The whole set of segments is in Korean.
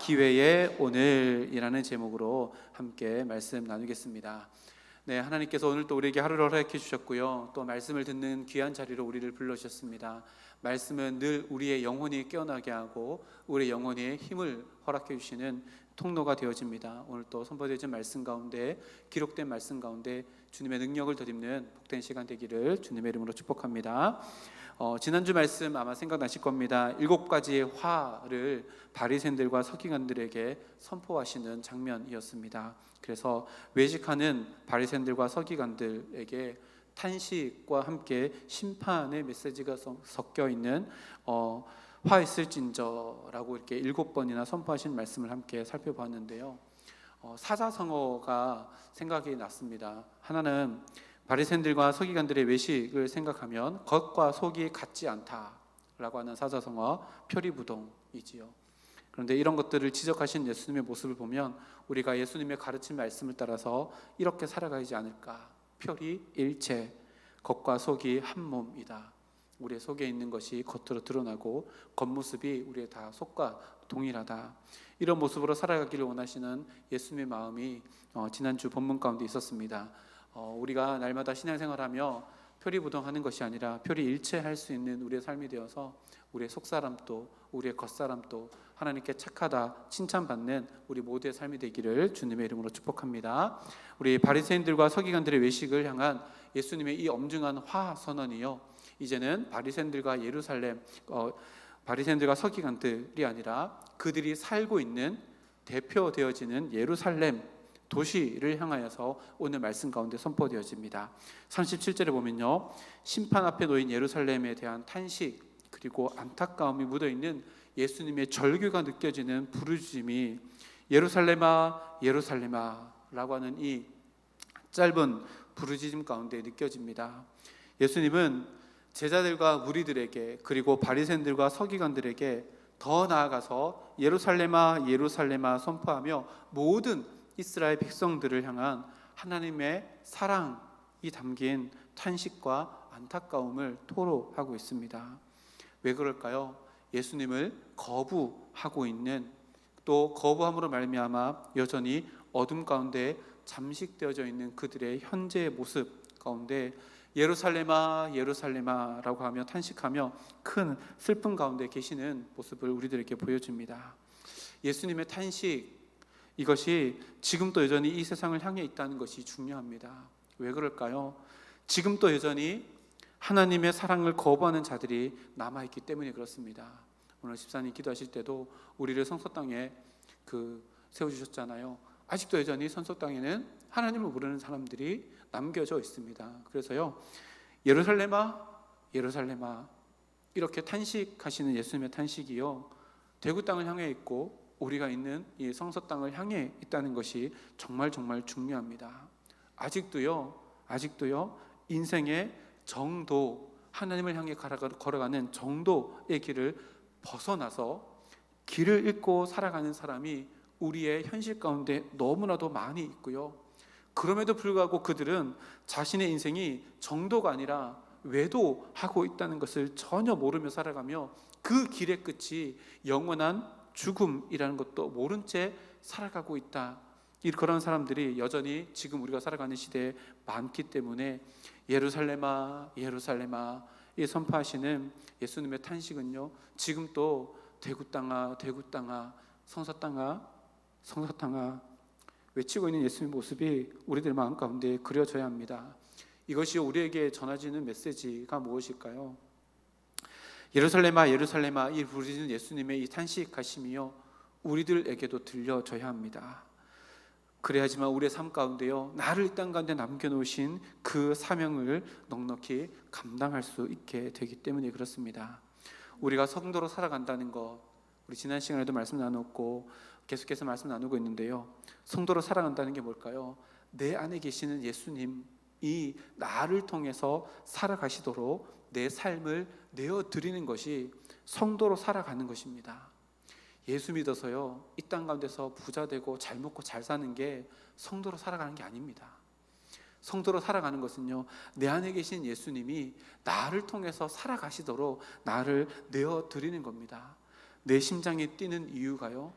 기회의 오늘이라는 제목으로 함께 말씀 나누겠습니다. 네, 하나님께서 오늘 또 우리에게 하루를 허락해 주셨고요, 또 말씀을 듣는 귀한 자리로 우리를 불러주셨습니다. 말씀은 늘 우리의 영혼이 깨어나게 하고 우리의 영혼에 힘을 허락해 주시는 통로가 되어집니다. 오늘 또 선포되어진 말씀 가운데, 기록된 말씀 가운데 주님의 능력을 덧입는 복된 시간 되기를 주님의 이름으로 축복합니다. 지난주 말씀 아마 생각나실 겁니다. 7가지의 화를 바리새인들과 서기관들에게 선포하시는 장면이었습니다. 그래서 외식하는 바리새인들과 서기관들에게 탄식과 함께 심판의 메시지가 섞여 있는 화 있을진저라고 이렇게 7번이나 선포하신 말씀을 함께 살펴보았는데요. 사자성어가 생각이 났습니다. 하나는 바리새인들과 서기관들의 외식을 생각하면 겉과 속이 같지 않다라고 하는 사자성어 표리부동이지요. 그런데 이런 것들을 지적하신 예수님의 모습을 보면 우리가 예수님의 가르친 말씀을 따라서 이렇게 살아가지 않을까. 표리일체, 겉과 속이 한 몸이다. 우리의 속에 있는 것이 겉으로 드러나고 겉모습이 우리의 다 속과 동일하다. 이런 모습으로 살아가기를 원하시는 예수님의 마음이 지난주 본문 가운데 있었습니다. 우리가 날마다 신앙생활하며 표리부동하는 것이 아니라 표리일체할 수 있는 우리의 삶이 되어서 우리의 속사람도 우리의 겉사람도 하나님께 착하다 칭찬받는 우리 모두의 삶이 되기를 주님의 이름으로 축복합니다. 우리 바리새인들과 서기관들의 외식을 향한 예수님의 이 엄중한 화 선언이요, 이제는 바리새인들과 서기관들이 아니라 그들이 살고 있는 대표되어지는 예루살렘 도시를 향하여서 오늘 말씀 가운데 선포되어집니다. 37절에 보면요, 심판 앞에 놓인 예루살렘에 대한 탄식 그리고 안타까움이 묻어있는 예수님의 절규가 느껴지는 부르짖음이 예루살렘아 예루살렘아 라고 하는 이 짧은 부르짖음 가운데 느껴집니다. 예수님은 제자들과 무리들에게 그리고 바리새인들과 서기관들에게 더 나아가서 예루살렘아 예루살렘아 선포하며 모든 이스라엘 백성들을 향한 하나님의 사랑이 담긴 탄식과 안타까움을 토로하고 있습니다. 왜 그럴까요? 예수님을 거부하고 있는, 또 거부함으로 말미암아 여전히 어둠 가운데 잠식되어져 있는 그들의 현재의 모습 가운데 예루살렘아 예루살렘아 라고 하며 탄식하며 큰 슬픔 가운데 계시는 모습을 우리들에게 보여줍니다. 예수님의 탄식, 이것이 지금도 여전히 이 세상을 향해 있다는 것이 중요합니다. 왜 그럴까요? 지금도 여전히 하나님의 사랑을 거부하는 자들이 남아있기 때문에 그렇습니다. 오늘 집사님 기도하실 때도 우리를 성소 땅에 세워주셨잖아요. 아직도 여전히 성소 땅에는 하나님을 모르는 사람들이 남겨져 있습니다. 그래서요, 예루살렘아 예루살렘아 이렇게 탄식하시는 예수님의 탄식이요, 대구 땅을 향해 있고 우리가 있는 이 성소 땅을 향해 있다는 것이 정말 중요합니다. 아직도요 인생의 정도, 하나님을 향해 걸어가는 정도의 길을 벗어나서 길을 잃고 살아가는 사람이 우리의 현실 가운데 너무나도 많이 있고요, 그럼에도 불구하고 그들은 자신의 인생이 정도가 아니라 외도하고 있다는 것을 전혀 모르며 살아가며 그 길의 끝이 영원한 죽음이라는 것도 모른 채 살아가고 있다. 그런 사람들이 여전히 지금 우리가 살아가는 시대에 많기 때문에 예루살렘아 예루살렘아 이 선포하시는 예수님의 탄식은요, 지금 또 대구 땅아 대구 땅아 성서 땅아 성서 땅아 외치고 있는 예수님의 모습이 우리들 마음 가운데 그려져야 합니다. 이것이 우리에게 전해지는 메시지가 무엇일까요? 예루살렘아 예루살렘아 이 부르짖는 예수님의 이 탄식하심이요, 우리들에게도 들려져야 합니다. 그래야지만 우리의 삶 가운데요, 나를 이 땅 가운데 남겨놓으신 그 사명을 넉넉히 감당할 수 있게 되기 때문에 그렇습니다. 우리가 성도로 살아간다는 것, 우리 지난 시간에도 말씀 나눴고 계속해서 말씀 나누고 있는데요, 성도로 살아간다는 게 뭘까요? 내 안에 계시는 예수님이 나를 통해서 살아가시도록 내 삶을 내어드리는 것이 성도로 살아가는 것입니다. 예수 믿어서요, 이 땅 가운데서 부자 되고 잘 먹고 잘 사는 게 성도로 살아가는 게 아닙니다. 성도로 살아가는 것은요, 내 안에 계신 예수님이 나를 통해서 살아가시도록 나를 내어드리는 겁니다. 내 심장이 뛰는 이유가요,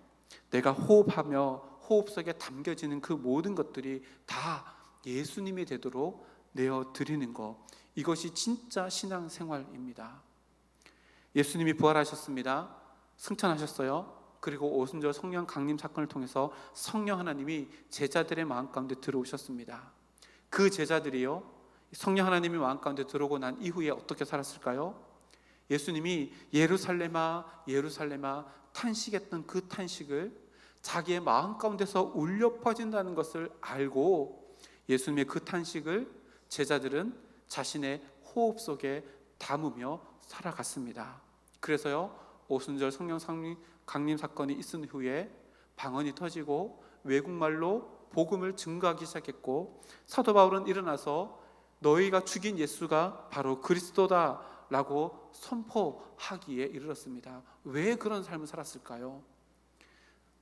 내가 호흡하며 호흡 속에 담겨지는 그 모든 것들이 다 예수님이 되도록 내어드리는 것, 이것이 진짜 신앙생활입니다. 예수님이 부활하셨습니다. 승천하셨어요. 그리고 오순절 성령 강림 사건을 통해서 성령 하나님이 제자들의 마음 가운데 들어오셨습니다. 그 제자들이요, 성령 하나님이 마음 가운데 들어오고 난 이후에 어떻게 살았을까요? 예수님이 예루살렘아 예루살렘아 탄식했던 그 탄식을 자기의 마음 가운데서 울려 퍼진다는 것을 알고 예수님의 그 탄식을 제자들은 자신의 호흡 속에 담으며 살아갔습니다. 그래서요, 오순절 성령 강림 사건이 있은 후에 방언이 터지고 외국말로 복음을 증거하기 시작했고, 사도 바울은 일어나서 너희가 죽인 예수가 바로 그리스도다 라고 선포하기에 이르렀습니다. 왜 그런 삶을 살았을까요?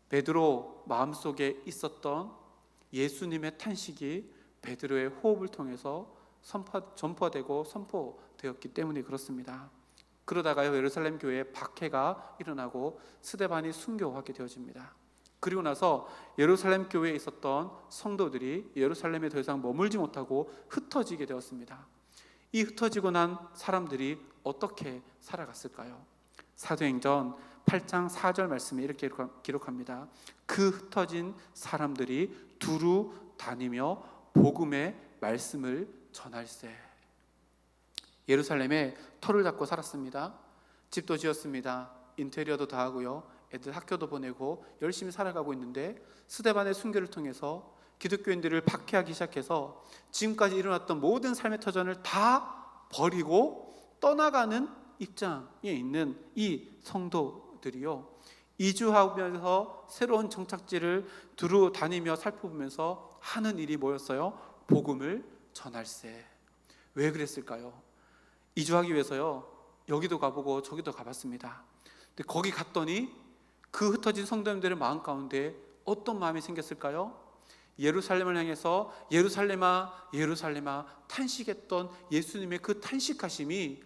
베드로 마음속에 있었던 예수님의 탄식이 베드로의 호흡을 통해서 전파되고 선포되었기 때문에 그렇습니다. 그러다가요, 예루살렘 교회에 박해가 일어나고 스데반이 순교하게 되어집니다. 그리고 나서 예루살렘 교회에 있었던 성도들이 예루살렘에 더 이상 머물지 못하고 흩어지게 되었습니다. 이 흩어지고 난 사람들이 어떻게 살아갔을까요? 사도행전 8장 4절 말씀에 이렇게 기록합니다. 그 흩어진 사람들이 두루 다니며 복음의 말씀을 전할세. 예루살렘에 터를 잡고 살았습니다. 집도 지었습니다. 인테리어도 다 하고요, 애들 학교도 보내고 열심히 살아가고 있는데 스데반의 순교를 통해서 기독교인들을 박해하기 시작해서 지금까지 일어났던 모든 삶의 터전을 다 버리고 떠나가는 입장에 있는 이 성도들이요, 이주하면서 새로운 정착지를 두루 다니며 살펴보면서 하는 일이 뭐였어요? 복음을 전할세. 왜 그랬을까요? 이주하기 위해서요, 여기도 가보고 저기도 가봤습니다. 근데 거기 갔더니 그 흩어진 성도님들의 마음 가운데 어떤 마음이 생겼을까요? 예루살렘을 향해서 예루살렘아 예루살렘아 탄식했던 예수님의 그 탄식하심이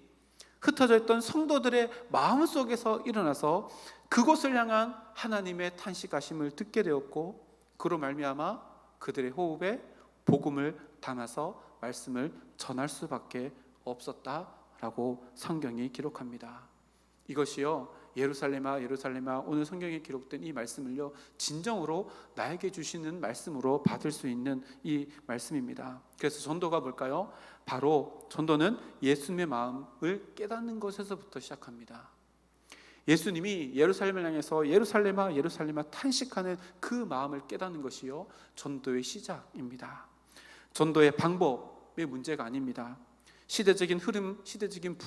흩어져 있던 성도들의 마음속에서 일어나서 그곳을 향한 하나님의 탄식하심을 듣게 되었고, 그로 말미암아 그들의 호흡에 복음을 담아서 말씀을 전할 수밖에 없었다라고 성경이 기록합니다. 이것이요, 예루살렘아 예루살렘아, 오늘 성경에 기록된 이 말씀을요, 진정으로 나에게 주시는 말씀으로 받을 수 있는 이 말씀입니다. 그래서 전도가 뭘까요? 바로 전도는 예수님의 마음을 깨닫는 것에서부터 시작합니다. 예수님이 예루살렘을 향해서 예루살렘아 예루살렘아 탄식하는 그 마음을 깨닫는 것이요, 전도의 시작입니다. 전도의 방법의 문제가 아닙니다. 시대적인 흐름, 시대적인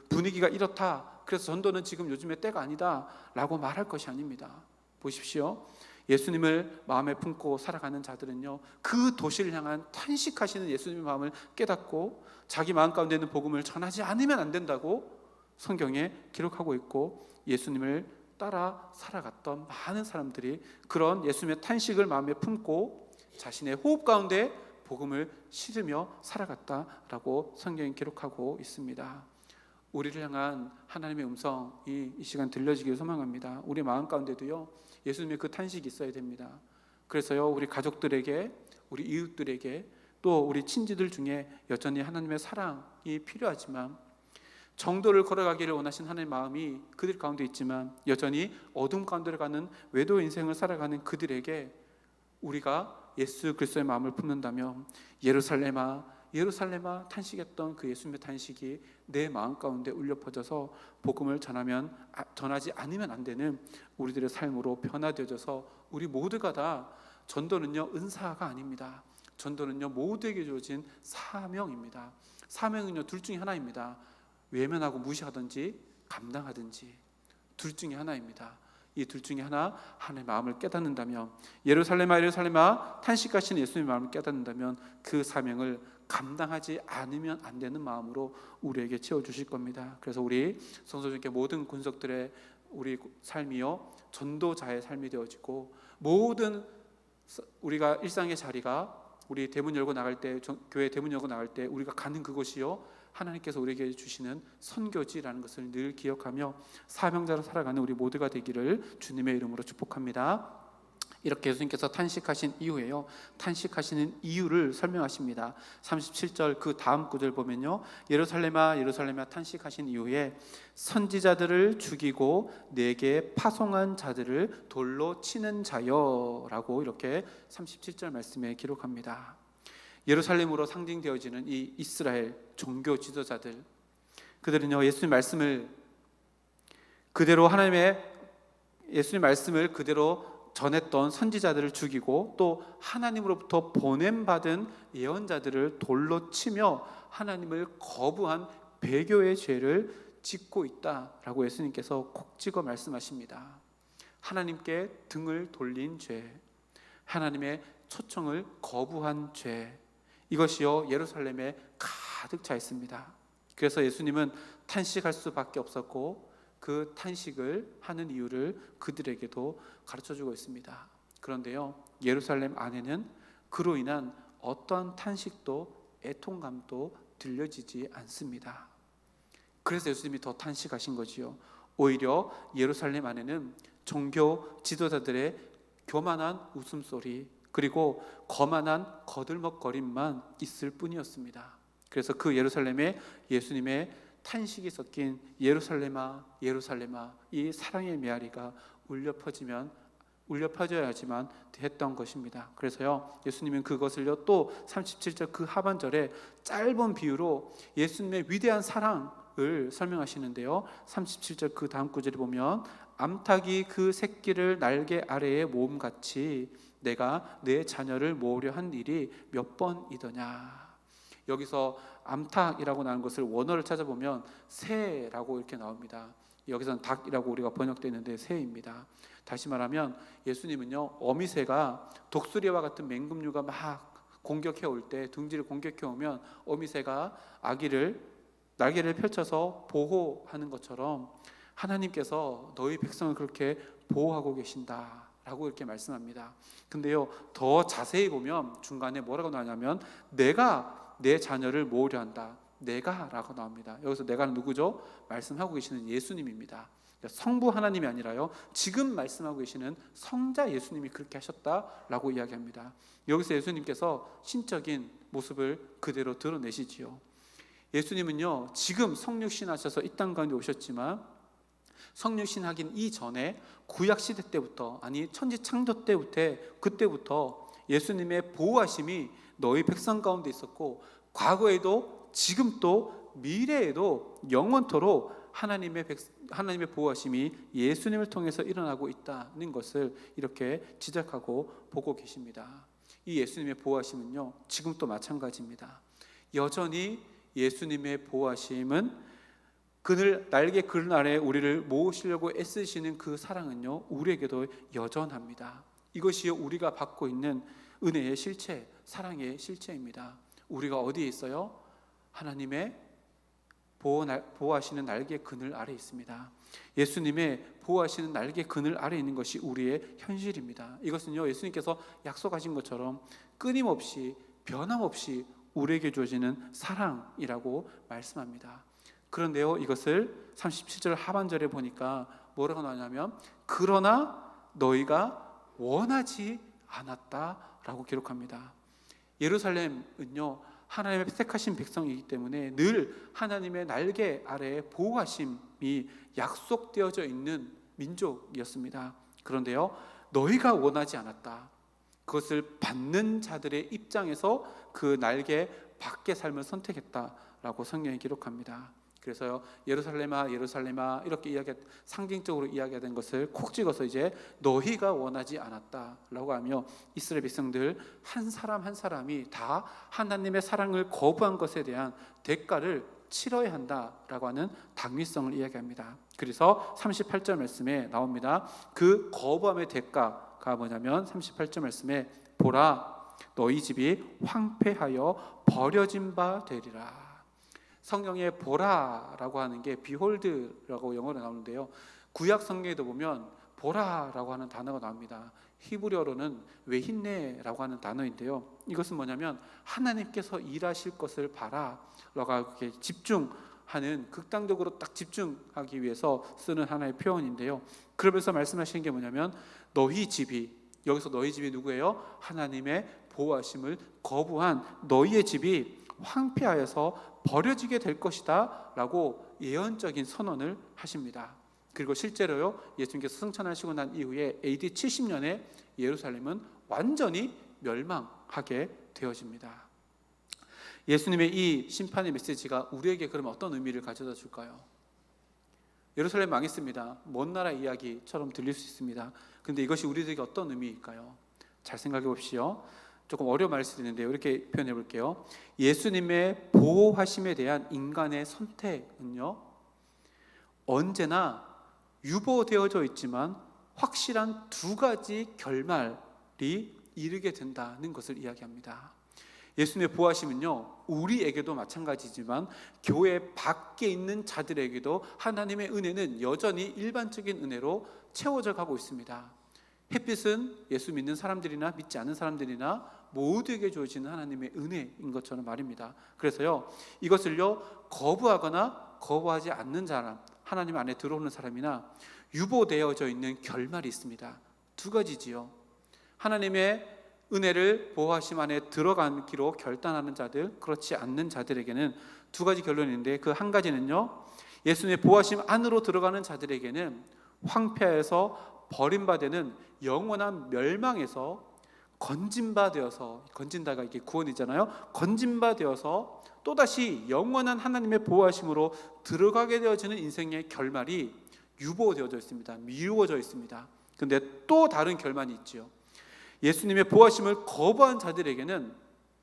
분위기가 이렇다, 그래서 전도는 지금 요즘의 때가 아니다 라고 말할 것이 아닙니다. 보십시오, 예수님을 마음에 품고 살아가는 자들은요, 그 도시를 향한 탄식하시는 예수님의 마음을 깨닫고 자기 마음 가운데 있는 복음을 전하지 않으면 안 된다고 성경에 기록하고 있고, 예수님을 따라 살아갔던 많은 사람들이 그런 예수님의 탄식을 마음에 품고 자신의 호흡 가운데 복음을 실으며 살아갔다라고 성경이 기록하고 있습니다. 우리를 향한 하나님의 음성이 이 시간 들려지기를 소망합니다. 우리 마음 가운데도요, 예수님의 그 탄식이 있어야 됩니다. 그래서요, 우리 가족들에게, 우리 이웃들에게, 또 우리 친지들 중에 여전히 하나님의 사랑이 필요하지만, 정도를 걸어가기를 원하신 하나님의 마음이 그들 가운데 있지만 여전히 어둠 가운데를 가는 외도 인생을 살아가는 그들에게 우리가 예수 그리스도의 마음을 품는다면, 예루살렘아 예루살렘아 탄식했던 그 예수님의 탄식이 내 마음 가운데 울려 퍼져서 복음을 전하지 않으면 안 되는 우리들의 삶으로 변화되어져서 우리 모두가 다, 전도는요 은사가 아닙니다. 전도는요 모두에게 주어진 사명입니다. 사명은요 둘 중에 하나입니다. 외면하고 무시하든지 감당하든지, 둘 중에 하나입니다. 이 둘 중에 하나, 하나님의 마음을 깨닫는다면, 예루살렘아 예루살렘아 탄식하시는 예수님의 마음을 깨닫는다면 그 사명을 감당하지 않으면 안 되는 마음으로 우리에게 채워주실 겁니다. 그래서 우리 성도님께 모든 군속들의 우리 삶이요 전도자의 삶이 되어지고, 모든 우리가 일상의 자리가 우리 대문 열고 나갈 때, 교회 대문 열고 나갈 때 우리가 가는 그곳이요 하나님께서 우리에게 주시는 선교지라는 것을 늘 기억하며 사명자로 살아가는 우리 모두가 되기를 주님의 이름으로 축복합니다. 이렇게 예수님께서 탄식하신 이후에요, 탄식하시는 이유를 설명하십니다. 37절 그 다음 구절 보면요, 예루살렘아 예루살렘아 탄식하신 이후에 선지자들을 죽이고 내게 파송한 자들을 돌로 치는 자여 라고 이렇게 37절 말씀에 기록합니다. 예루살렘으로 상징되어지는 이 이스라엘 종교 지도자들, 그들은요 예수님 말씀을 그대로 전했던 선지자들을 죽이고 또 하나님으로부터 보냄받은 예언자들을 돌로 치며 하나님을 거부한 배교의 죄를 짓고 있다라고 예수님께서 콕 찍어 말씀하십니다. 하나님께 등을 돌린 죄, 하나님의 초청을 거부한 죄, 이것이요 예루살렘에 가득 차 있습니다. 그래서 예수님은 탄식할 수밖에 없었고 그 탄식을 하는 이유를 그들에게도 가르쳐주고 있습니다. 그런데요 예루살렘 안에는 그로 인한 어떠한 탄식도 애통감도 들려지지 않습니다. 그래서 예수님이 더 탄식하신 거지요. 오히려 예루살렘 안에는 종교 지도자들의 교만한 웃음소리 그리고 거만한 거들먹거림만 있을 뿐이었습니다. 그래서 그 예루살렘에 예수님의 탄식이 섞인 예루살렘아 예루살렘아 이 사랑의 메아리가 울려 퍼져야지만 했던 것입니다. 그래서요 예수님은 그것을요 또 37절 그 하반절에 짧은 비유로 예수님의 위대한 사랑을 설명하시는데요, 37절 그 다음 구절에 보면 암탉이 그 새끼를 날개 아래에 모음같이 내가 내 자녀를 모으려 한 일이 몇 번이더냐. 여기서 암탉이라고 나온 것을 원어를 찾아보면 새라고 이렇게 나옵니다. 여기서는 닭이라고 우리가 번역되어 있는데 새입니다. 다시 말하면 예수님은요 어미새가 독수리와 같은 맹금류가 막 공격해 올 때, 둥지를 공격해 오면 어미새가 아기를 날개를 펼쳐서 보호하는 것처럼 하나님께서 너희 백성을 그렇게 보호하고 계신다 라고 이렇게 말씀합니다. 근데요 더 자세히 보면 중간에 뭐라고 나오냐면 내가 내 자녀를 모으려 한다, 내가 라고 나옵니다. 여기서 내가는 누구죠? 말씀하고 계시는 예수님입니다. 성부 하나님이 아니라요 지금 말씀하고 계시는 성자 예수님이 그렇게 하셨다라고 이야기합니다. 여기서 예수님께서 신적인 모습을 그대로 드러내시지요. 예수님은요 지금 성육신 하셔서 이 땅 가운데 오셨지만 성육신 하긴 이전에 구약시대 때부터, 아니 천지창조 그때부터 예수님의 보호하심이 너희 백성 가운데 있었고 과거에도 지금도 미래에도 영원토록 하나님의 보호하심이 예수님을 통해서 일어나고 있다는 것을 이렇게 지적하고 보고 계십니다. 이 예수님의 보호하심은요 지금도 마찬가지입니다. 여전히 예수님의 보호하심은 날개 그늘 아래 우리를 모으시려고 애쓰시는 그 사랑은요 우리에게도 여전합니다. 이것이 우리가 받고 있는 은혜의 실체, 사랑의 실체입니다. 우리가 어디에 있어요? 하나님의 보호하시는 날개 그늘 아래 있습니다. 예수님의 보호하시는 날개 그늘 아래 있는 것이 우리의 현실입니다. 이것은요 예수님께서 약속하신 것처럼 끊임없이 변함없이 우리에게 주어지는 사랑이라고 말씀합니다. 그런데요 이것을 37절 하반절에 보니까 뭐라고 나오냐면 그러나 너희가 원하지 않았다라고 기록합니다. 예루살렘은요 하나님의 택하신 백성이기 때문에 늘 하나님의 날개 아래에 보호하심이 약속되어져 있는 민족이었습니다. 그런데요 너희가 원하지 않았다, 그것을 받는 자들의 입장에서 그 날개 밖의 삶을 선택했다라고 성경이 기록합니다. 그래서요 예루살렘아 예루살렘아 이렇게 상징적으로 이야기된 것을 콕 찍어서 이제 너희가 원하지 않았다라고 하며 이스라엘 백성들 한 사람 한 사람이 다 하나님의 사랑을 거부한 것에 대한 대가를 치러야 한다라고 하는 당위성을 이야기합니다. 그래서 38절 말씀에 나옵니다. 그 거부함의 대가가 뭐냐면 38절 말씀에 보라 너희 집이 황폐하여 버려진 바 되리라. 성경에 보라라고 하는 게 behold라고 영어로 나오는데요, 구약 성경에도 보면 보라라고 하는 단어가 나옵니다. 히브리어로는 웨힌네라고 하는 단어인데요. 이것은 뭐냐면 하나님께서 일하실 것을 바라라고 이렇게 집중하는, 극단적으로 딱 집중하기 위해서 쓰는 하나의 표현인데요. 그러면서 말씀하시는 게 뭐냐면 너희 집이, 여기서 너희 집이 누구예요? 하나님의 보호하심을 거부한 너희의 집이 황폐하여서 버려지게 될 것이다 라고 예언적인 선언을 하십니다. 그리고 실제로요, 예수님께서 승천하시고 난 이후에 AD 70년에 예루살렘은 완전히 멸망하게 되어집니다. 예수님의 이 심판의 메시지가 우리에게 그러면 어떤 의미를 가져다 줄까요? 예루살렘 망했습니다. 먼 나라 이야기처럼 들릴 수 있습니다. 그런데 이것이 우리들에게 어떤 의미일까요? 잘 생각해 봅시오. 조금 어려운 말일 수도 있는데요, 이렇게 표현해 볼게요. 예수님의 보호하심에 대한 인간의 선택은요, 언제나 유보되어져 있지만 확실한 두 가지 결말이 이르게 된다는 것을 이야기합니다. 예수님의 보호하심은요, 우리에게도 마찬가지지만 교회 밖에 있는 자들에게도 하나님의 은혜는 여전히 일반적인 은혜로 채워져 가고 있습니다. 햇빛은 예수 믿는 사람들이나 믿지 않는 사람들이나 모두에게 주어지는 하나님의 은혜인 것처럼 말입니다. 그래서요, 이것을요, 거부하거나 거부하지 않는 사람, 하나님 안에 들어오는 사람이나 유보되어져 있는 결말이 있습니다. 두 가지지요. 하나님의 은혜를 보호하심 안에 들어가기로 결단하는 자들, 그렇지 않는 자들에게는 두 가지 결론이 있는데, 그 한 가지는요, 예수님의 보호하심 안으로 들어가는 자들에게는 황폐해서 버림받는 영원한 멸망에서 건진바 되어서, 건진다가 이게 구원이잖아요. 건진바 되어서 또다시 영원한 하나님의 보호하심으로 들어가게 되어지는 인생의 결말이 유보되어져 있습니다. 미루어져 있습니다. 그런데 또 다른 결말이 있지요. 예수님의 보호하심을 거부한 자들에게는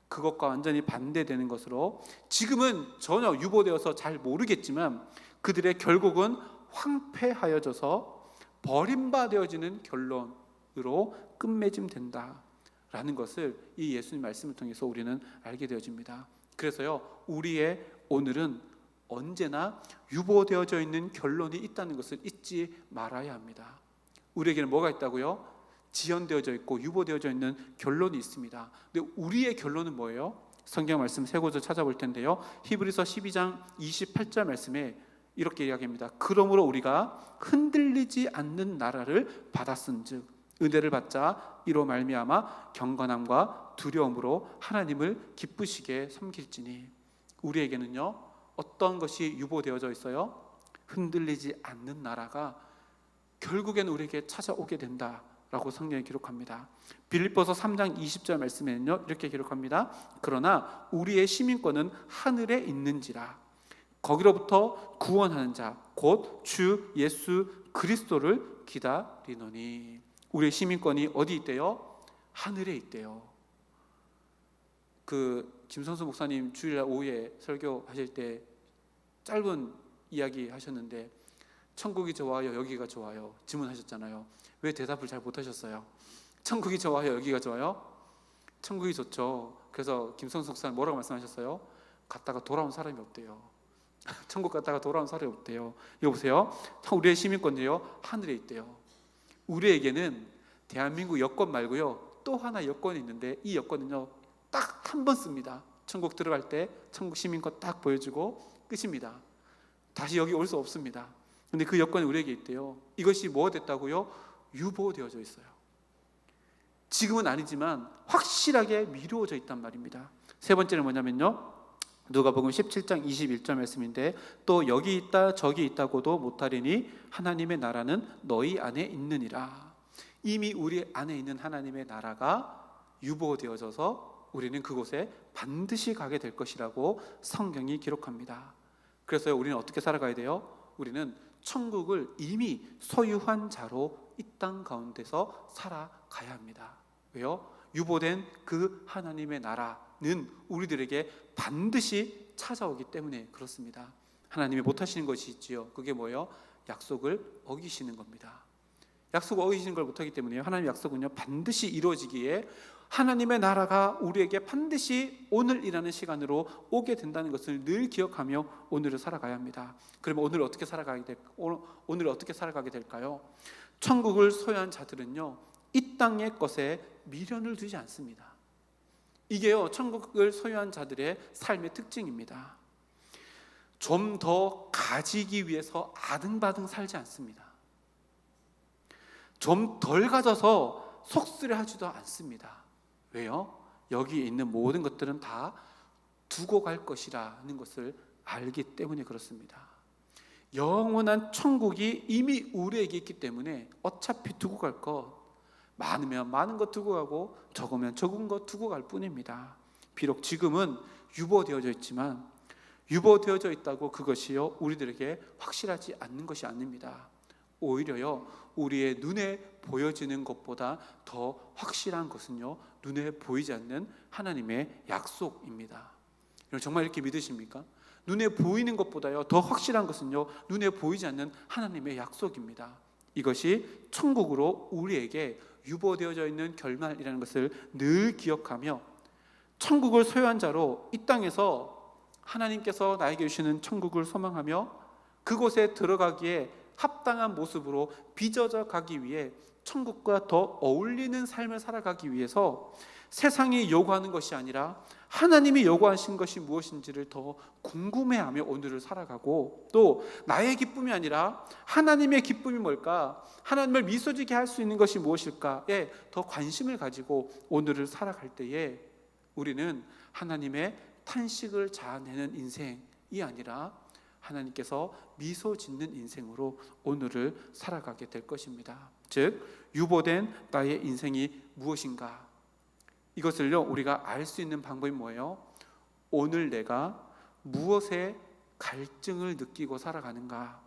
그것과 완전히 반대되는 것으로, 지금은 전혀 유보되어서 잘 모르겠지만 그들의 결국은 황폐하여져서 버림받아지는 결론으로 끝맺음된다라는 것을 이 예수님 말씀을 통해서 우리는 알게 되어집니다. 그래서요, 우리의 오늘은 언제나 유보되어져 있는 결론이 있다는 것을 잊지 말아야 합니다. 우리에게는 뭐가 있다고요? 지연되어져 있고 유보되어져 있는 결론이 있습니다. 근데 우리의 결론은 뭐예요? 성경 말씀 세 곳을 찾아볼 텐데요, 히브리서 12장 28절 말씀에 이렇게 이야기합니다. 그러므로 우리가 흔들리지 않는 나라를 받았은즉 은혜를 받자 이로 말미암아 경건함과 두려움으로 하나님을 기쁘시게 섬길지니. 우리에게는요, 어떤 것이 유보되어져 있어요? 흔들리지 않는 나라가 결국에는 우리에게 찾아오게 된다라고 성경에 기록합니다. 빌립보서 3장 20절 말씀에는요, 이렇게 기록합니다. 그러나 우리의 시민권은 하늘에 있는지라 거기로부터 구원하는 자 곧 주 예수 그리스도를 기다리노니. 우리의 시민권이 어디 있대요? 하늘에 있대요. 그 김성수 목사님 주일날 오후에 설교하실 때 짧은 이야기 하셨는데, 천국이 좋아요, 여기가 좋아요 질문하셨잖아요. 왜 대답을 잘 못하셨어요? 천국이 좋아요, 여기가 좋아요? 천국이 좋죠. 그래서 김성수 목사님 뭐라고 말씀하셨어요? 갔다가 돌아온 사람이 없대요. 천국 갔다가 돌아온 사람이 없대요. 이거 보세요. 우리의 시민권이요, 하늘에 있대요. 우리에게는 대한민국 여권 말고요, 또 하나 여권이 있는데, 이 여권은요, 딱 한 번 씁니다. 천국 들어갈 때 천국 시민권 딱 보여주고 끝입니다. 다시 여기 올 수 없습니다. 근데 그 여권이 우리에게 있대요. 이것이 뭐가 됐다고요? 유보되어져 있어요. 지금은 아니지만 확실하게 미루어져 있단 말입니다. 세 번째는 뭐냐면요, 누가복음 17장 21절 말씀인데, 또 여기 있다 저기 있다고도 못하리니 하나님의 나라는 너희 안에 있느니라. 이미 우리 안에 있는 하나님의 나라가 유보되어져서 우리는 그곳에 반드시 가게 될 것이라고 성경이 기록합니다. 그래서 우리는 어떻게 살아가야 돼요? 우리는 천국을 이미 소유한 자로 이 땅 가운데서 살아가야 합니다. 왜요? 유보된 그 하나님의 나라는 우리들에게 반드시 찾아오기 때문에 그렇습니다. 하나님이 못하시는 것이 있지요. 그게 뭐예요? 약속을 어기시는 겁니다. 약속을 어기시는 걸 못하기 때문에요. 하나님의 약속은요, 반드시 이루어지기에 하나님의 나라가 우리에게 반드시 오늘이라는 시간으로 오게 된다는 것을 늘 기억하며 오늘을 살아가야 합니다. 그러면 오늘 어떻게 살아가게 될까요? 천국을 소유한 자들은요, 이 땅의 것에 미련을 두지 않습니다. 이게요, 천국을 소유한 자들의 삶의 특징입니다. 좀 더 가지기 위해서 아등바등 살지 않습니다. 좀 덜 가져서 속쓰려하지도 않습니다. 왜요? 여기 있는 모든 것들은 다 두고 갈 것이라는 것을 알기 때문에 그렇습니다. 영원한 천국이 이미 우리에게 있기 때문에 어차피 두고 갈 것, 많으면 많은 것 두고 가고 적으면 적은 것 두고 갈 뿐입니다. 비록 지금은 유보되어져 있지만 유보되어져 있다고 그것이요 우리들에게 확실하지 않는 것이 아닙니다. 오히려요, 우리의 눈에 보여지는 것보다 더 확실한 것은요, 눈에 보이지 않는 하나님의 약속입니다. 정말 이렇게 믿으십니까? 눈에 보이는 것보다요 더 확실한 것은요, 눈에 보이지 않는 하나님의 약속입니다. 이것이 천국으로 우리에게 유보되어져 있는 결말이라는 것을 늘 기억하며, 천국을 소유한 자로 이 땅에서 하나님께서 나에게 주시는 천국을 소망하며 그곳에 들어가기에 합당한 모습으로 빚어져 가기 위해 천국과 더 어울리는 삶을 살아가기 위해서 세상이 요구하는 것이 아니라 하나님이 요구하신 것이 무엇인지를 더 궁금해하며 오늘을 살아가고, 또 나의 기쁨이 아니라 하나님의 기쁨이 뭘까, 하나님을 미소지게 할 수 있는 것이 무엇일까에 더 관심을 가지고 오늘을 살아갈 때에 우리는 하나님의 탄식을 자아내는 인생이 아니라 하나님께서 미소 짓는 인생으로 오늘을 살아가게 될 것입니다. 즉, 유보된 나의 인생이 무엇인가, 이것을요 우리가 알 수 있는 방법이 뭐예요? 오늘 내가 무엇에 갈증을 느끼고 살아가는가,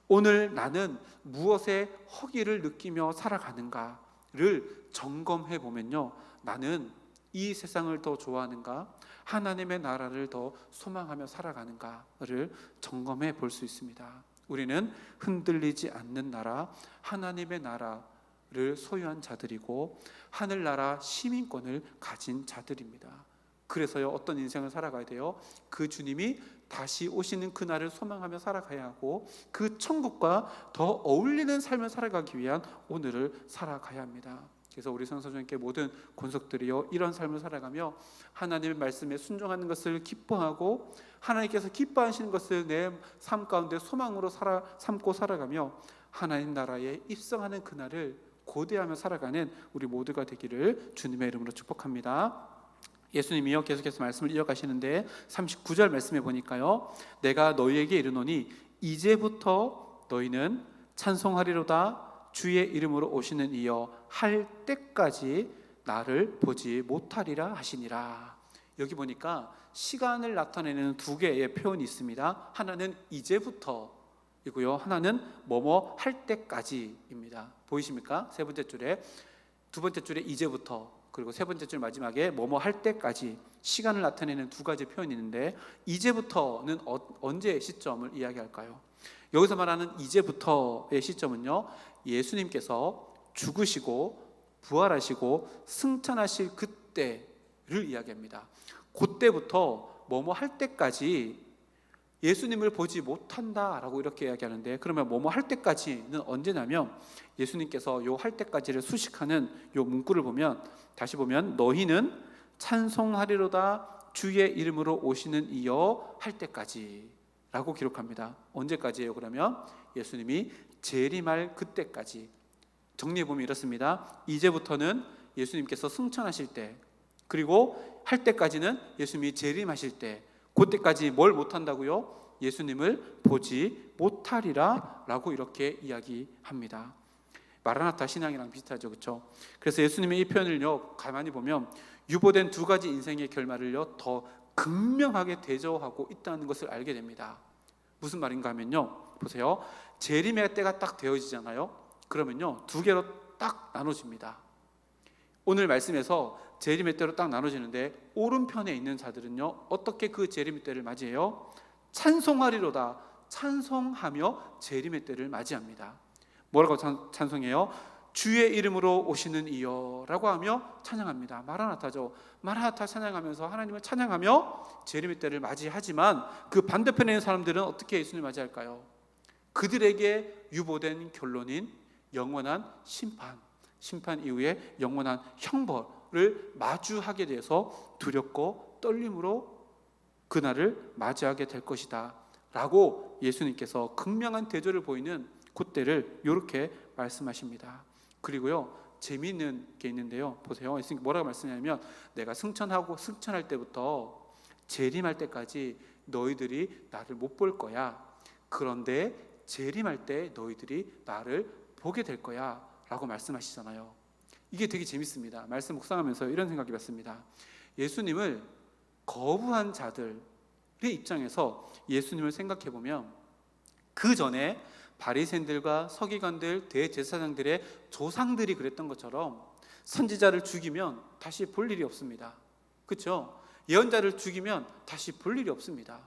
오늘 나는 무엇에 허기를 느끼며 살아가는가를 점검해 보면요, 나는 이 세상을 더 좋아하는가, 하나님의 나라를 더 소망하며 살아가는가를 점검해 볼 수 있습니다. 우리는 흔들리지 않는 나라, 하나님의 나라를 소유한 자들이고 하늘나라 시민권을 가진 자들입니다. 그래서요, 어떤 인생을 살아가야 돼요? 그 주님이 다시 오시는 그날을 소망하며 살아가야 하고, 그 천국과 더 어울리는 삶을 살아가기 위한 오늘을 살아가야 합니다. 그래서 우리 성서중에 모든 권속들이요, 이런 삶을 살아가며 하나님의 말씀에 순종하는 것을 기뻐하고 하나님께서 기뻐하시는 것을 내 삶 가운데 소망으로 삼고 살아가며 하나님 나라에 입성하는 그날을 고대하며 살아가는 우리 모두가 되기를 주님의 이름으로 축복합니다. 예수님이요 계속해서 말씀을 이어가시는데 39절 말씀에 보니까요, 내가 너희에게 이르노니 이제부터 너희는 찬송하리로다 주의 이름으로 오시는 이여 할 때까지 나를 보지 못하리라 하시니라. 여기 보니까 시간을 나타내는 두 개의 표현이 있습니다. 하나는 이제부터이고요, 하나는 뭐뭐 할 때까지입니다. 보이십니까? 세 번째 줄에, 두 번째 줄에 이제부터, 그리고 세 번째 줄 마지막에 뭐뭐 할 때까지, 시간을 나타내는 두 가지 표현이 있는데, 이제부터는 언제의 시점을 이야기할까요? 여기서 말하는 이제부터의 시점은요, 예수님께서 죽으시고 부활하시고 승천하실 그때를 이야기합니다. 그때부터 뭐뭐 할 때까지 예수님을 보지 못한다라고 이렇게 이야기하는데, 그러면 뭐뭐 할 때까지는 언제냐면, 예수님께서 요 할 때까지를 수식하는 요 문구를 보면, 다시 보면 너희는 찬송하리로다 주의 이름으로 오시는 이여 할 때까지 라고 기록합니다. 언제까지예요? 그러면 예수님이 재림할 그때까지. 정리해보면 이렇습니다. 이제부터는 예수님께서 승천하실 때, 그리고 할 때까지는 예수님이 재림하실 때, 그때까지 뭘 못한다고요? 예수님을 보지 못하리라 라고 이렇게 이야기합니다. 마라나타 신앙이랑 비슷하죠, 그렇죠? 그래서 예수님의 이 표현을요 가만히 보면 유보된 두 가지 인생의 결말을요 더 극명하게 대조하고 있다는 것을 알게 됩니다. 무슨 말인가 하면요, 보세요. 재림의 때가 딱 되어지잖아요. 그러면요 두 개로 딱 나눠집니다. 오늘 말씀에서 재림의 때로 딱 나눠지는데, 오른편에 있는 자들은요 어떻게 그 재림의 때를 맞이해요? 찬송하리로다, 찬송하며 재림의 때를 맞이합니다. 뭐라고 찬송해요? 주의 이름으로 오시는 이여 라고 하며 찬양합니다. 마라나타죠. 마라나타 찬양하면서 하나님을 찬양하며 재림의 때를 맞이하지만, 그 반대편에 있는 사람들은 어떻게 예수님을 맞이할까요? 그들에게 유보된 결론인 영원한 심판 이후에 영원한 형벌을 마주하게 돼서 두렵고 떨림으로 그날을 맞이하게 될 것이다 라고 예수님께서 극명한 대조를 보이는 그때를 이렇게 말씀하십니다. 그리고요, 재미있는 게 있는데요, 보세요. 예수님이 뭐라고 말씀하냐면, 내가 승천할 때부터 재림할 때까지 너희들이 나를 못 볼 거야. 그런데 재림할 때 너희들이 나를 보게 될 거야 라고 말씀하시잖아요. 이게 되게 재밌습니다. 말씀 묵상하면서 이런 생각이 났습니다. 예수님을 거부한 자들의 입장에서 예수님을 생각해 보면, 그 전에 바리새인들과 서기관들, 대제사장들의 조상들이 그랬던 것처럼 선지자를 죽이면 다시 볼 일이 없습니다. 그렇죠? 예언자를 죽이면 다시 볼 일이 없습니다.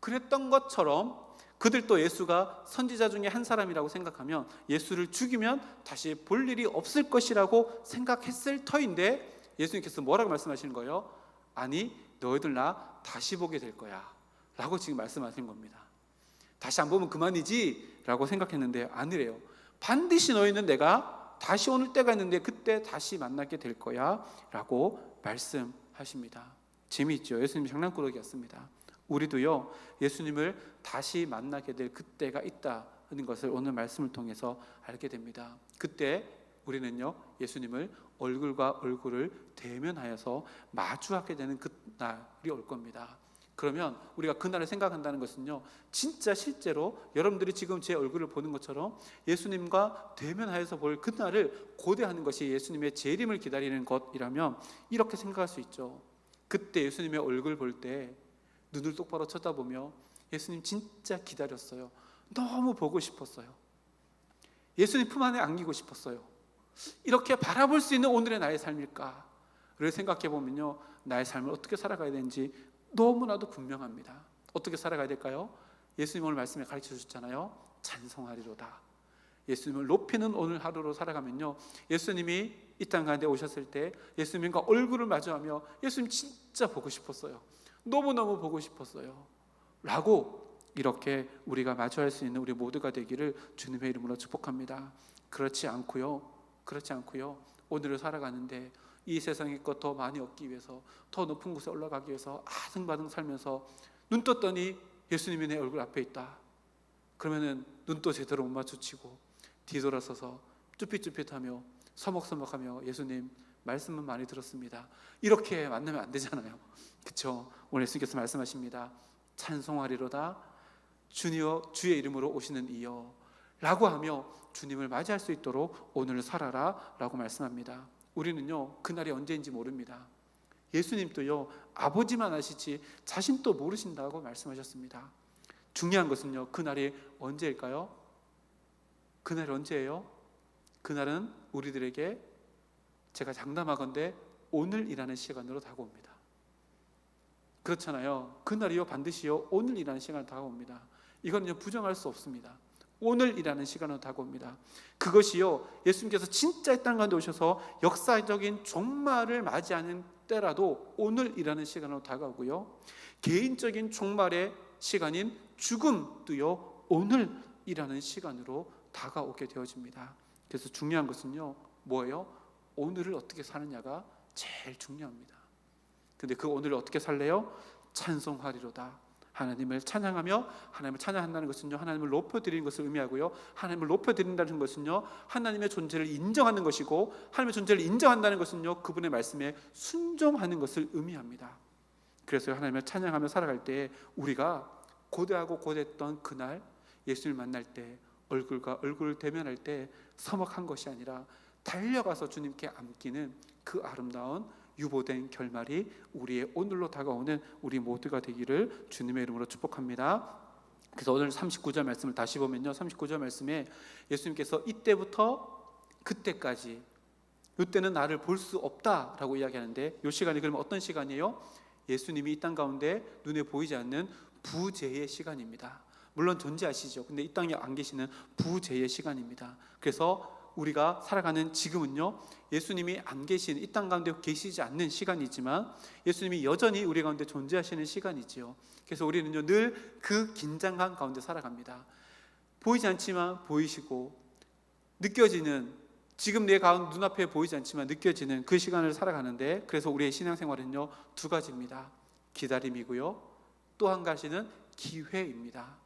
그랬던 것처럼 그들도 예수가 선지자 중에 한 사람이라고 생각하면 예수를 죽이면 다시 볼 일이 없을 것이라고 생각했을 터인데, 예수님께서 뭐라고 말씀하시는 거예요? 아니, 너희들 나 다시 보게 될 거야 라고 지금 말씀하시는 겁니다. 다시 안 보면 그만이지 라고 생각했는데 아니래요. 반드시 너희는 내가 다시 오는 때가 있는데 그때 다시 만나게 될 거야 라고 말씀하십니다. 재미있죠? 예수님이 장난꾸러기였습니다. 우리도요, 예수님을 다시 만나게 될 그때가 있다는 것을 오늘 말씀을 통해서 알게 됩니다. 그때 우리는요, 예수님을 얼굴과 얼굴을 대면하여서 마주하게 되는 그날이 올 겁니다. 그러면 우리가 그날을 생각한다는 것은요, 진짜 실제로 여러분들이 지금 제 얼굴을 보는 것처럼 예수님과 대면하여서 볼 그날을 고대하는 것이 예수님의 재림을 기다리는 것이라면 이렇게 생각할 수 있죠. 그때 예수님의 얼굴 볼 때 눈을 똑바로 쳐다보며 예수님 진짜 기다렸어요. 너무 보고 싶었어요. 예수님 품 안에 안기고 싶었어요. 이렇게 바라볼 수 있는 오늘의 나의 삶일까를 생각해 보면요, 나의 삶을 어떻게 살아가야 되는지 너무나도 분명합니다. 어떻게 살아가야 될까요? 예수님 오늘 말씀에 가르쳐 주셨잖아요. 찬송하리로다. 예수님을 높이는 오늘 하루로 살아가면요, 예수님이 이 땅 가운데 오셨을 때 예수님과 얼굴을 마주하며 예수님 진짜 보고 싶었어요. 너무너무 보고 싶었어요 라고 이렇게 우리가 마주할 수 있는 우리 모두가 되기를 주님의 이름으로 축복합니다. 그렇지 않고요, 오늘을 살아가는데 이 세상의 것 더 많이 얻기 위해서, 더 높은 곳에 올라가기 위해서 아등바등 살면서 눈 떴더니 예수님이 내 얼굴 앞에 있다. 그러면은 눈도 제대로 못 마주치고 뒤돌아서서 쭈삣쭈삣하며 서먹서먹하며 예수님 말씀은 많이 들었습니다, 이렇게 만나면 안 되잖아요. 그렇죠? 오늘 예수님께서 말씀하십니다. 찬송하리로다 주니여 주의 이름으로 오시는 이여 라고 하며 주님을 맞이할 수 있도록 오늘을 살아라 라고 말씀합니다. 우리는요, 그날이 언제인지 모릅니다. 예수님도요, 아버지만 아시지 자신도 모르신다고 말씀하셨습니다. 중요한 것은요, 그날이 언제일까요? 그날이 언제예요? 그날은 우리들에게, 제가 장담하건대 오늘이라는 시간으로 다가옵니다. 그렇잖아요. 그날이요, 반드시요 오늘이라는 시간으로 다가옵니다. 이거는요, 부정할 수 없습니다. 오늘이라는 시간으로 다가옵니다. 그것이요, 예수님께서 진짜 이 땅 가운데 오셔서 역사적인 종말을 맞이하는 때라도 오늘이라는 시간으로 다가오고요, 개인적인 종말의 시간인 죽음도요 오늘이라는 시간으로 다가오게 되어집니다. 그래서 중요한 것은요, 뭐예요? 오늘을 어떻게 사느냐가 제일 중요합니다. 근데 그 오늘을 어떻게 살래요? 찬송하리로다. 하나님을 찬양하며, 하나님을 찬양한다는 것은요, 하나님을 높여드리는 것을 의미하고요, 하나님을 높여드린다는 것은요, 하나님의 존재를 인정하는 것이고, 하나님의 존재를 인정한다는 것은요, 그분의 말씀에 순종하는 것을 의미합니다. 그래서 하나님을 찬양하며 살아갈 때 우리가 고대하고 고대했던 그날 예수님을 만날 때, 얼굴과 얼굴을 대면할 때 서먹한 것이 아니라 달려가서 주님께 안기는 그 아름다운 유보된 결말이 우리의 오늘로 다가오는 우리 모두가 되기를 주님의 이름으로 축복합니다. 그래서 오늘 39절 말씀을 다시 보면요, 39절 말씀에 예수님께서 이때부터 그때까지, 이때는 나를 볼 수 없다라고 이야기하는데, 이 시간이 그러면 어떤 시간이에요? 예수님이 이 땅 가운데 눈에 보이지 않는 부재의 시간입니다. 물론 존재하시죠. 근데 이 땅에 안 계시는 부재의 시간입니다. 그래서 우리가 살아가는 지금은요, 예수님이 안 계신, 이 땅 가운데 계시지 않는 시간이지만 예수님이 여전히 우리 가운데 존재하시는 시간이지요. 그래서 우리는요, 늘 그 긴장감 가운데 살아갑니다. 보이지 않지만 보이시고, 느껴지는, 지금 내 가운 눈앞에 보이지 않지만 느껴지는 그 시간을 살아가는데, 그래서 우리의 신앙생활은요 2가지입니다. 기다림이고요, 또 한 가지는 기회입니다.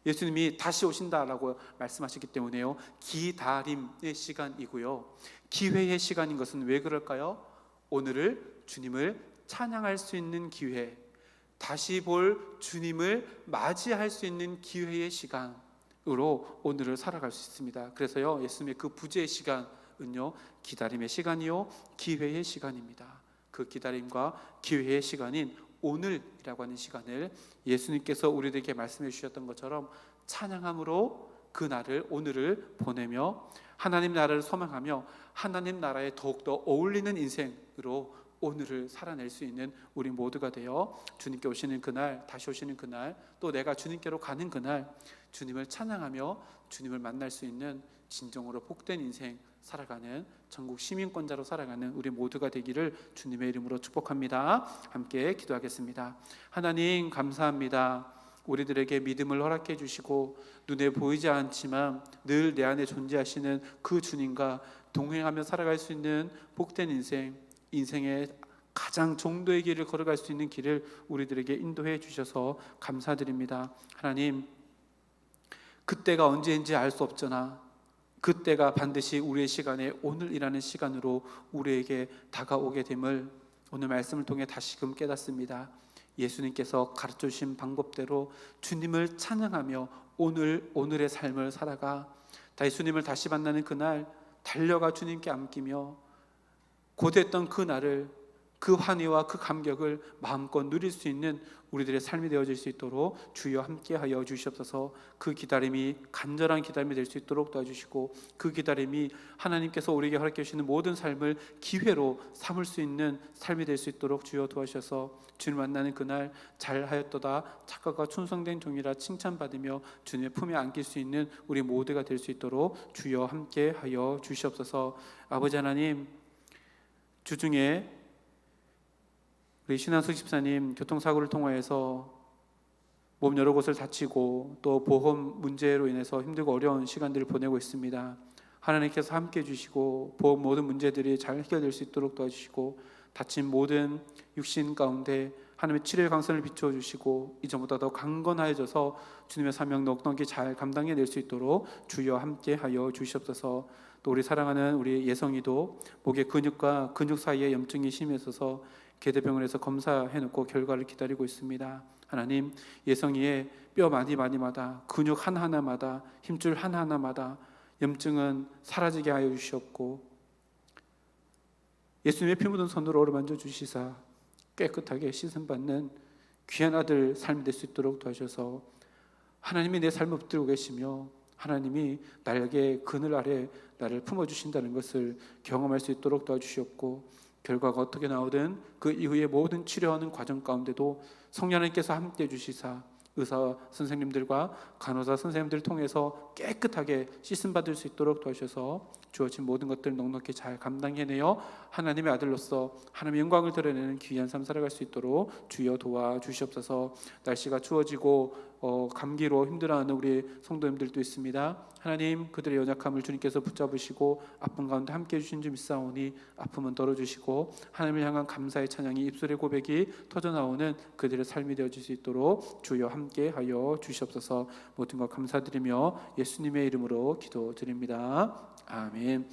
예수님이 다시 오신다라고 말씀하셨기 때문에요, 기다림의 시간이고요, 기회의 시간인 것은 왜 그럴까요? 오늘을 주님을 찬양할 수 있는 기회, 다시 볼 주님을 맞이할 수 있는 기회의 시간으로 오늘을 살아갈 수 있습니다. 그래서요, 예수님의 그 부재의 시간은요 기다림의 시간이요 기회의 시간입니다. 그 기다림과 기회의 시간인 오늘이라고 하는 시간을 예수님께서 우리들에게 말씀해 주셨던 것처럼 찬양함으로 그 날을, 오늘을 보내며 하나님 나라를 소망하며 하나님 나라에 더욱더 어울리는 인생으로 오늘을 살아낼 수 있는 우리 모두가 되어 주님께 오시는 그날, 다시 오시는 그날, 또 내가 주님께로 가는 그날 주님을 찬양하며 주님을 만날 수 있는 진정으로 복된 인생 살아가는 전국 시민권자로 살아가는 우리 모두가 되기를 주님의 이름으로 축복합니다. 함께 기도하겠습니다. 하나님 감사합니다. 우리들에게 믿음을 허락해 주시고 눈에 보이지 않지만 늘 내 안에 존재하시는 그 주님과 동행하며 살아갈 수 있는 복된 인생, 인생의 가장 정도의 길을 걸어갈 수 있는 길을 우리들에게 인도해 주셔서 감사드립니다. 하나님, 그때가 언제인지 알 수 없잖아 그때가 반드시 우리의 시간에 오늘이라는 시간으로 우리에게 다가오게 됨을 오늘 말씀을 통해 다시금 깨닫습니다. 예수님께서 가르쳐 주신 방법대로 주님을 찬양하며 오늘의 삶을 살아가 예수님을 다시 만나는 그날 달려가 주님께 안기며 고됐던 그 날을, 그 환희와 그 감격을 마음껏 누릴 수 있는 우리들의 삶이 되어질 수 있도록 주여 함께하여 주시옵소서. 그 기다림이 간절한 기다림이 될 수 있도록 도와주시고, 그 기다림이 하나님께서 우리에게 허락해 주시는 모든 삶을 기회로 삼을 수 있는 삶이 될 수 있도록 주여 도와주셔서 주님 만나는 그날 잘하였도다 착하고 충성된 종이라 칭찬받으며 주님의 품에 안길 수 있는 우리 모두가 될 수 있도록 주여 함께하여 주시옵소서. 아버지 하나님, 주중에 우리 신한숙 집사님 교통사고를 통하여서 몸 여러 곳을 다치고 또 보험 문제로 인해서 힘들고 어려운 시간들을 보내고 있습니다. 하나님께서 함께해 주시고 보험 모든 문제들이 잘 해결될 수 있도록 도와주시고, 다친 모든 육신 가운데 하나님의 치료의 강선을 비추어 주시고 이전보다 더 강건하여져서 주님의 사명 넉넉히 잘 감당해낼 수 있도록 주여 함께하여 주시옵소서. 또 우리 사랑하는 우리 예성이도 목의 근육과 근육 사이에 염증이 심해져서 계대병원에서 검사해놓고 결과를 기다리고 있습니다. 하나님, 예성이의 뼈 마디마디마다, 근육 하나하나마다, 힘줄 하나하나마다 염증은 사라지게 하여 주시옵고, 예수님의 피 묻은 손으로 어루만져 주시사 깨끗하게 씻음받는 귀한 아들 삶이 될 수 있도록 도와주셔서 하나님이 내 삶을 붙들고 계시며 하나님이 나에게 그늘 아래 나를 품어주신다는 것을 경험할 수 있도록 도와주시옵고, 결과가 어떻게 나오든 그 이후의 모든 치료하는 과정 가운데도 성령 하나님께서 함께해 주시사 의사 선생님들과 간호사 선생님들을 통해서 깨끗하게 씻음받을 수 있도록 도와주셔서 주어진 모든 것들 넉넉히 잘 감당해내어 하나님의 아들로서 하나님의 영광을 드러내는 귀한 삶 살아갈 수 있도록 주여 도와주시옵소서. 날씨가 추워지고 감기로 힘들어하는 우리 성도님들도 있습니다. 하나님, 그들의 연약함을 주님께서 붙잡으시고 아픔 가운데 함께해 주신 줄 믿사오니 아픔은 덜어주시고 하나님을 향한 감사의 찬양이 입술의 고백이 터져나오는 그들의 삶이 되어질 수 있도록 주여 함께하여 주시옵소서. 모든 것 감사드리며 예수님의 이름으로 기도드립니다. 아멘.